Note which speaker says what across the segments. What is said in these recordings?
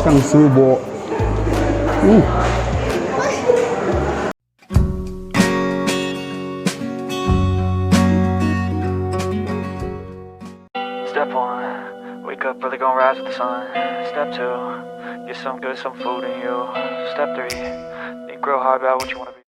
Speaker 1: Isang subo.
Speaker 2: Step one, wake up early, gonna rise with the sun. Step two, get some good, some food in you. Step three, think real hard about what you wanna be.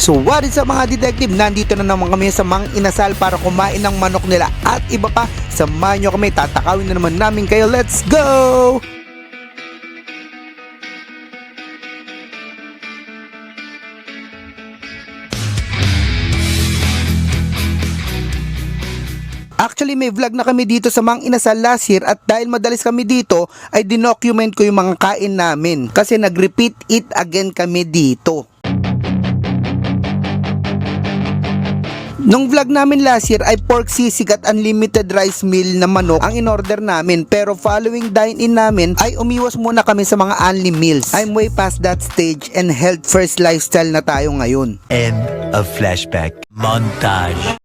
Speaker 3: So what is up mga detective? Nandito na naman kami sa Mang Inasal para kumain ng manok nila at iba pa. Samahan nyo kami, tatakawin na naman namin kayo. Let's go! Actually may vlog na kami dito sa Mang Inasal last year at dahil madalis kami dito ay dinocument ko yung mga kain namin kasi nag-repeat it again kami dito. Nung vlog namin last year ay pork sisig at unlimited rice meal na manok ang in-order namin, pero following dine-in namin ay umiwas muna kami sa mga only meals. I'm way past that stage and health first lifestyle na tayo ngayon.
Speaker 4: End of flashback montage.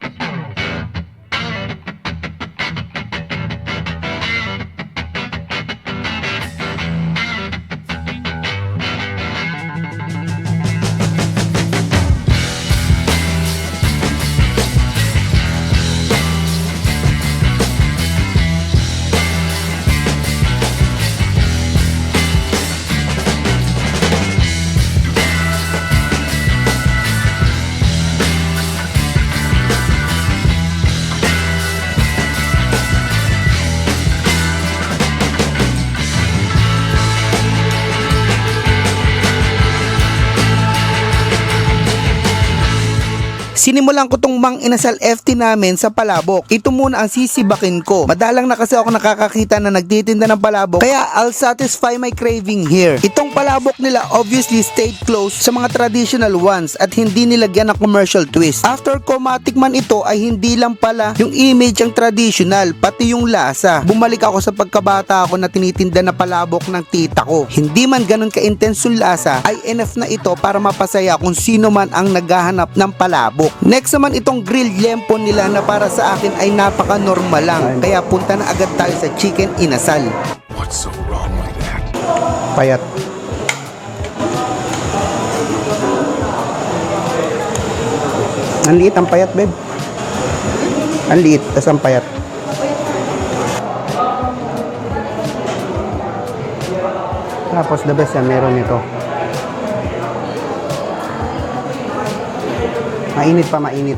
Speaker 3: Sinimulan ko tong Mang Inasal FT namin sa palabok. Ito muna ang sisibakin ko. Madalang na kasi ako nakakakita na nagtitinda ng palabok, kaya I'll satisfy my craving here. Itong palabok nila obviously stayed close sa mga traditional ones at hindi nilagyan ng commercial twist. After ko matikman ito ay hindi lang pala yung image ang traditional, pati yung lasa. Bumalik ako sa pagkabata ako na tinitinda na palabok ng tita ko. Hindi man ganun ka-intense yung lasa ay enough na ito para mapasaya kung sino man ang naghahanap ng palabok. Next naman itong grilled lempon nila na para sa akin ay napaka-normal lang. Kaya punta na agad tayo sa chicken inasal.
Speaker 4: What's so wrong with that?
Speaker 1: Payat. Ang liit ang payat, babe. Ang liit, tas ang payat. Tapos the best yan, meron ito. Mainit pa, mainit.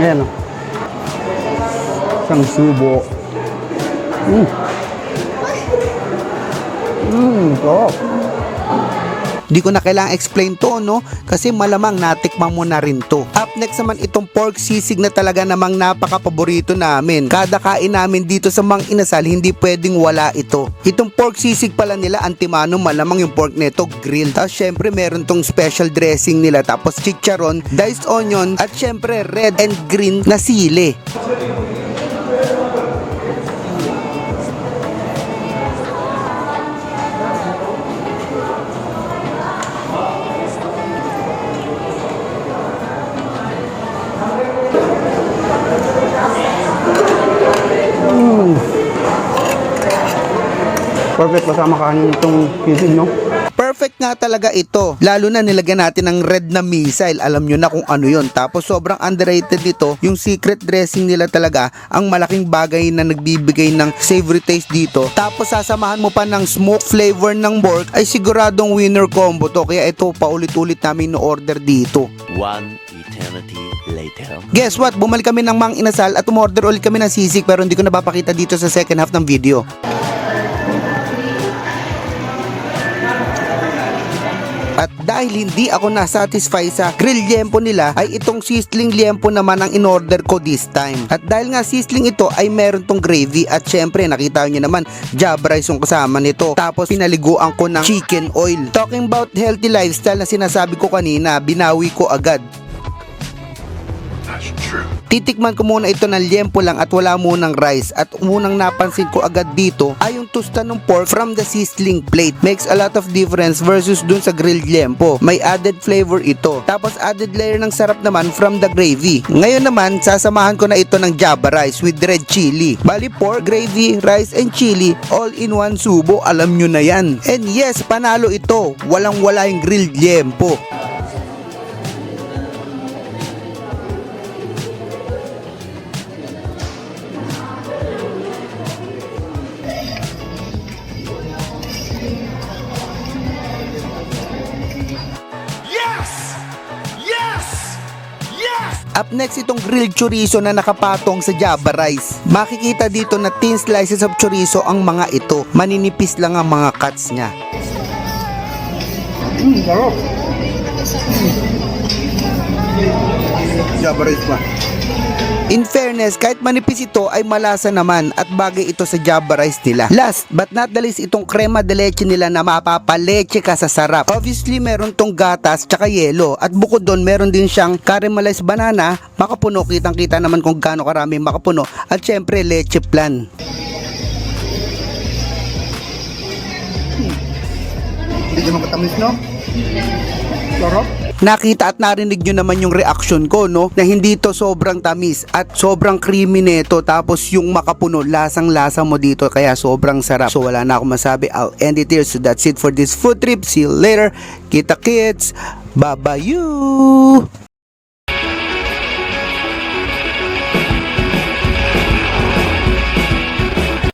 Speaker 1: Ayan o. Isang subo. Sarap.
Speaker 3: Di ko na kailangang explain to, no? Kasi malamang natikman mo na rin to. Up next naman itong pork sisig na talaga namang napaka-paborito namin. Kada kain namin dito sa Mang Inasal, hindi pwedeng wala ito. Itong pork sisig pala nila, antimano, malamang yung pork neto, grilled. Tapos syempre meron tong special dressing nila. Tapos chicharon, diced onion, at syempre red and green na sili.
Speaker 1: Perfect kasama kanin itong sisig, no?
Speaker 3: Perfect nga talaga ito. Lalo na nilagyan natin ng red na missile. Alam nyo na kung ano yon. Tapos sobrang underrated nito. Yung secret dressing nila talaga ang malaking bagay na nagbibigay ng savory taste dito. Tapos sasamahan mo pa ng smoke flavor ng pork ay siguradong winner combo to. Kaya ito paulit-ulit namin no-order dito.
Speaker 4: One eternity later.
Speaker 3: Guess what? Bumalik kami ng Mang Inasal at umorder ulit kami ng sisig pero hindi ko napapakita dito sa second half ng video. At dahil hindi ako nasatisfy sa grilled liempo nila ay itong sizzling liempo naman ang in-order ko this time. At dahil nga sizzling ito ay meron tong gravy at syempre nakita nyo naman jab rice yung kasama nito. Tapos pinaliguan ko ng chicken oil. Talking about healthy lifestyle na sinasabi ko kanina, binawi ko agad.
Speaker 4: That's true.
Speaker 3: Titikman ko muna ito ng liempo lang at wala munang rice. At unang napansin ko agad dito ay yung tusta ng pork from the sizzling plate. Makes a lot of difference versus dun sa grilled liempo. May added flavor ito. Tapos added layer ng sarap naman from the gravy. Ngayon naman, sasamahan ko na ito ng Java rice with red chili. Bali pork, gravy, rice and chili all in one subo. Alam nyo na yan. And yes, panalo ito. Walang wala yung grilled liempo. Up next itong grilled chorizo na nakapatong sa Java rice. Makikita dito na thin slices of chorizo ang mga ito. Maninipis lang ang mga cuts niya.
Speaker 1: Sarap. Java rice pa.
Speaker 3: In fairness, kahit manipis ito ay malasa naman at bagay ito sa Java rice nila. Last but not the least, itong crema de leche nila na mapapaleche ka sa sarap. Obviously, meron tong gatas tsaka yelo at bukod doon, meron din siyang caramelized banana, makapuno, kitang-kita naman kung gaano karami makapuno at syempre leche flan.
Speaker 1: Hindi naman katamis, no? Sarap.
Speaker 3: Nakita at narinig nyo naman yung reaction ko, no? Na hindi to sobrang tamis at sobrang creamy nito. Tapos yung makapuno, lasang-lasa mo dito. Kaya sobrang sarap. So wala na akong masabi. I'll end it here. So that's it for this food trip. See you later. Kita kits. Bye-bye you.